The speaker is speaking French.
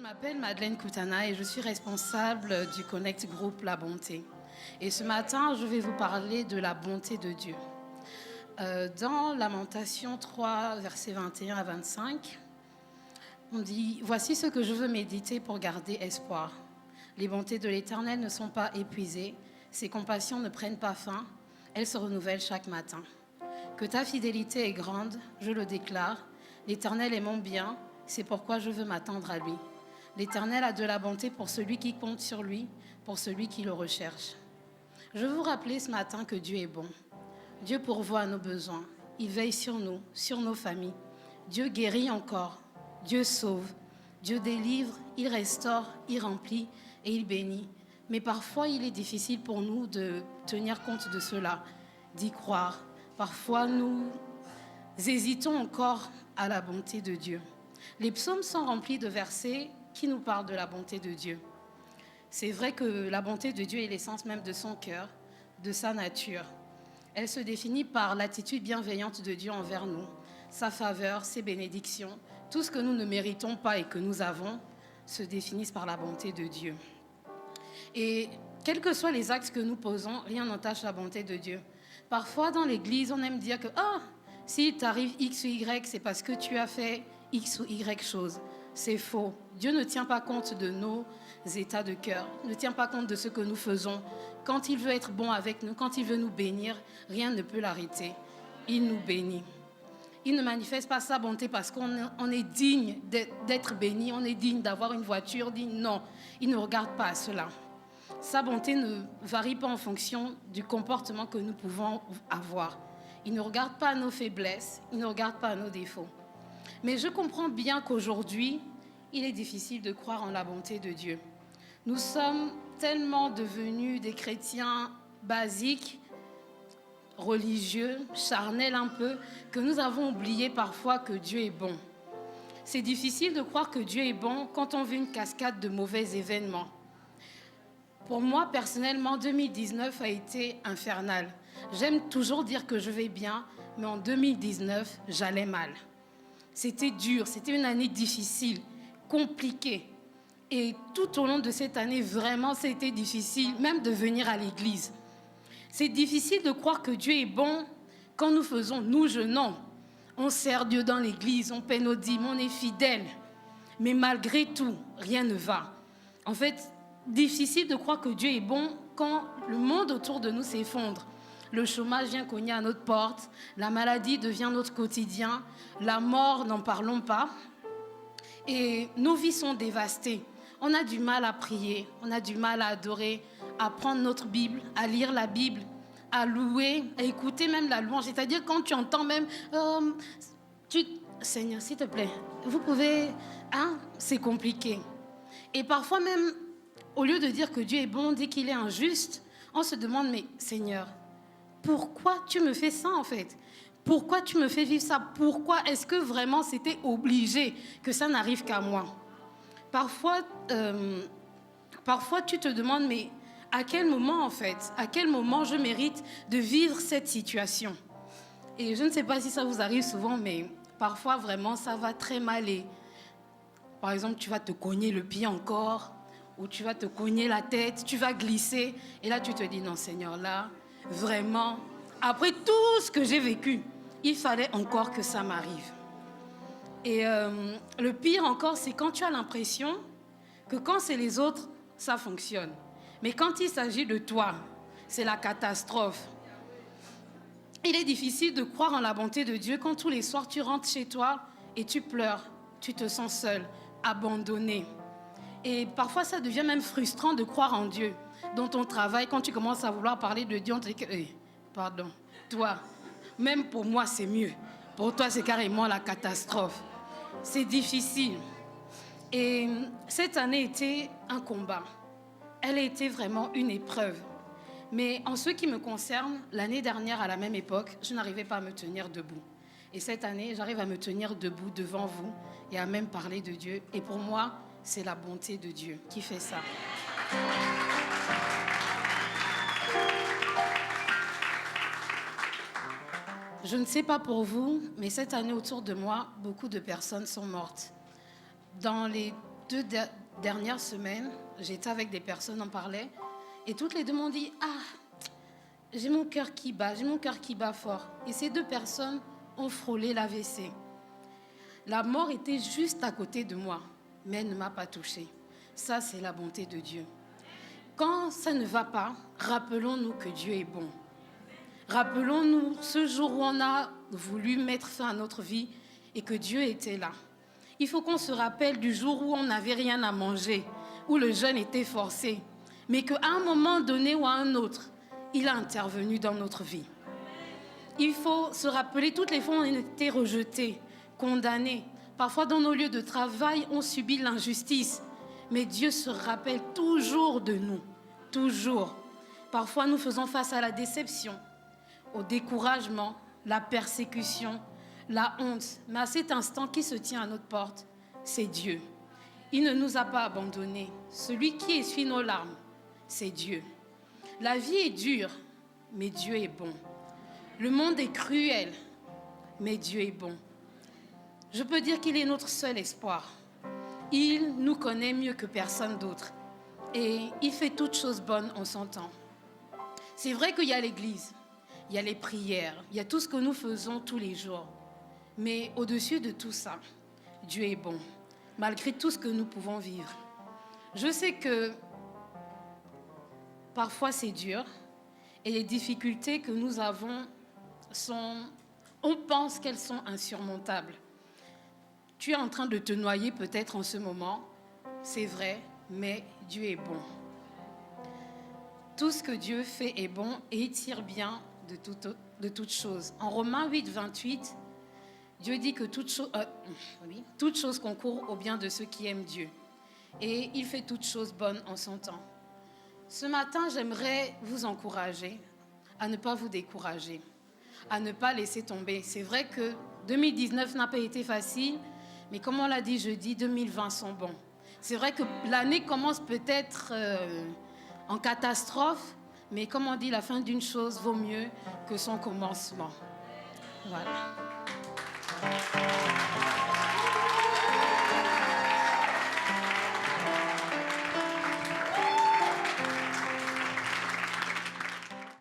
m'appelle Madeleine Koutana et je suis responsable du Connect Group La Bonté. Et ce matin, je vais vous parler de la bonté de Dieu. Dans Lamentation 3, versets 21 à 25, on dit « Voici ce que je veux méditer pour garder espoir. Les bontés de l'Éternel ne sont pas épuisées, ses compassions ne prennent pas fin, elles se renouvellent chaque matin. Que ta fidélité est grande, je le déclare. L'Éternel est mon bien, c'est pourquoi je veux m'attendre à lui. L'Éternel a de la bonté pour celui qui compte sur lui, pour celui qui le recherche. » Je veux vous rappeler ce matin que Dieu est bon. Dieu pourvoit à nos besoins. Il veille sur nous, sur nos familles. Dieu guérit encore. Dieu sauve. Dieu délivre, il restaure, il remplit et il bénit. Mais parfois, il est difficile pour nous de tenir compte de cela, d'y croire. Parfois, nous hésitons encore à la bonté de Dieu. Les psaumes sont remplis de versets qui nous parlent de la bonté de Dieu. C'est vrai que la bonté de Dieu est l'essence même de son cœur, de sa nature. Elle se définit par l'attitude bienveillante de Dieu envers nous, sa faveur, ses bénédictions. Tout ce que nous ne méritons pas et que nous avons se définissent par la bonté de Dieu. Et quels que soient les actes que nous posons, rien n'entache la bonté de Dieu. Parfois, dans l'Église, on aime dire que « si t'arrive X ou Y, c'est parce que tu as fait X ou Y chose. » C'est faux. Dieu ne tient pas compte de nos états de cœur, ne tient pas compte de ce que nous faisons. Quand il veut être bon avec nous, quand il veut nous bénir, rien ne peut l'arrêter. Il nous bénit. Il ne manifeste pas sa bonté parce qu'on est digne d'être béni, on est digne d'avoir une voiture digne. Non, il ne regarde pas à cela. Sa bonté ne varie pas en fonction du comportement que nous pouvons avoir. Il ne regarde pas à nos faiblesses, il ne regarde pas à nos défauts. Mais je comprends bien qu'aujourd'hui, il est difficile de croire en la bonté de Dieu. Nous sommes tellement devenus des chrétiens basiques, religieux, charnels un peu, que nous avons oublié parfois que Dieu est bon. C'est difficile de croire que Dieu est bon quand on vit une cascade de mauvais événements. Pour moi, personnellement, 2019 a été infernal. J'aime toujours dire que je vais bien, mais en 2019, j'allais mal. C'était dur, c'était une année difficile, compliquée. Et tout au long de cette année, vraiment, c'était difficile, même de venir à l'église. C'est difficile de croire que Dieu est bon quand nous faisons, nous jeûnons. On sert Dieu dans l'église, on paie nos dîmes, on est fidèles. Mais malgré tout, rien ne va. En fait, difficile de croire que Dieu est bon quand le monde autour de nous s'effondre. Le chômage vient cogner à notre porte, la maladie devient notre quotidien, la mort, n'en parlons pas. Et nos vies sont dévastées. On a du mal à prier, on a du mal à adorer, à prendre notre Bible, à lire la Bible, à louer, à écouter même la louange. C'est-à-dire quand tu entends même Seigneur, s'il te plaît, vous pouvez... c'est compliqué. Et parfois même, au lieu de dire que Dieu est bon, on dit qu'il est injuste, on se demande, mais Seigneur, pourquoi tu me fais ça en fait? Pourquoi tu me fais vivre ça? Pourquoi est-ce que vraiment c'était obligé que ça n'arrive qu'à moi? Parfois, tu te demandes, mais à quel moment en fait? À quel moment je mérite de vivre cette situation? Et je ne sais pas si ça vous arrive souvent, mais parfois vraiment ça va très mal. Et, par exemple, tu vas te cogner le pied encore, ou tu vas te cogner la tête, tu vas glisser. Et là, tu te dis, non Seigneur, là... Vraiment, après tout ce que j'ai vécu, il fallait encore que ça m'arrive. Et le pire encore, c'est quand tu as l'impression que quand c'est les autres, ça fonctionne. Mais quand il s'agit de toi, c'est la catastrophe. Il est difficile de croire en la bonté de Dieu quand tous les soirs tu rentres chez toi et tu pleures, tu te sens seul, abandonné. Et parfois, ça devient même frustrant de croire en Dieu. Dans ton travail, quand tu commences à vouloir parler de Dieu, on te dit que, pardon, toi, même pour moi, c'est mieux. Pour toi, c'est carrément la catastrophe. C'est difficile. Et cette année était un combat. Elle a été vraiment une épreuve. Mais en ce qui me concerne, l'année dernière, à la même époque, je n'arrivais pas à me tenir debout. Et cette année, j'arrive à me tenir debout devant vous et à même parler de Dieu. Et pour moi, c'est la bonté de Dieu qui fait ça. Je ne sais pas pour vous, mais cette année autour de moi, beaucoup de personnes sont mortes. Dans les dernières semaines, j'étais avec des personnes, on parlait, et toutes les deux m'ont dit « Ah, j'ai mon cœur qui bat fort. » Et ces deux personnes ont frôlé l'AVC. La mort était juste à côté de moi, mais elle ne m'a pas touchée. Ça, c'est la bonté de Dieu. Quand ça ne va pas, rappelons-nous que Dieu est bon. Rappelons-nous ce jour où on a voulu mettre fin à notre vie et que Dieu était là. Il faut qu'on se rappelle du jour où on n'avait rien à manger, où le jeûne était forcé, mais qu'à un moment donné ou à un autre, il a intervenu dans notre vie. Il faut se rappeler, toutes les fois on a été rejetés, condamnés. Parfois dans nos lieux de travail, on subit l'injustice, mais Dieu se rappelle toujours de nous, toujours. Parfois nous faisons face à la déception, au découragement, la persécution, la honte. Mais à cet instant, qui se tient à notre porte, c'est Dieu. Il ne nous a pas abandonnés. Celui qui essuie nos larmes, c'est Dieu. La vie est dure, mais Dieu est bon. Le monde est cruel, mais Dieu est bon. Je peux dire qu'il est notre seul espoir. Il nous connaît mieux que personne d'autre. Et il fait toutes choses bonnes en son temps. C'est vrai qu'il y a l'église, il y a les prières, il y a tout ce que nous faisons tous les jours. Mais au-dessus de tout ça, Dieu est bon, malgré tout ce que nous pouvons vivre. Je sais que parfois c'est dur et les difficultés que nous avons on pense qu'elles sont insurmontables. Tu es en train de te noyer peut-être en ce moment, c'est vrai, mais Dieu est bon. Tout ce que Dieu fait est bon et il tire bien de toutes choses. En Romains 8, 28, Dieu dit que toute chose concourt au bien de ceux qui aiment Dieu. Et il fait toutes choses bonnes en son temps. Ce matin, j'aimerais vous encourager à ne pas vous décourager, à ne pas laisser tomber. C'est vrai que 2019 n'a pas été facile, mais comme on l'a dit jeudi, 2020 sont bons. C'est vrai que l'année commence peut-être en catastrophe, mais comme on dit, la fin d'une chose vaut mieux que son commencement. Voilà.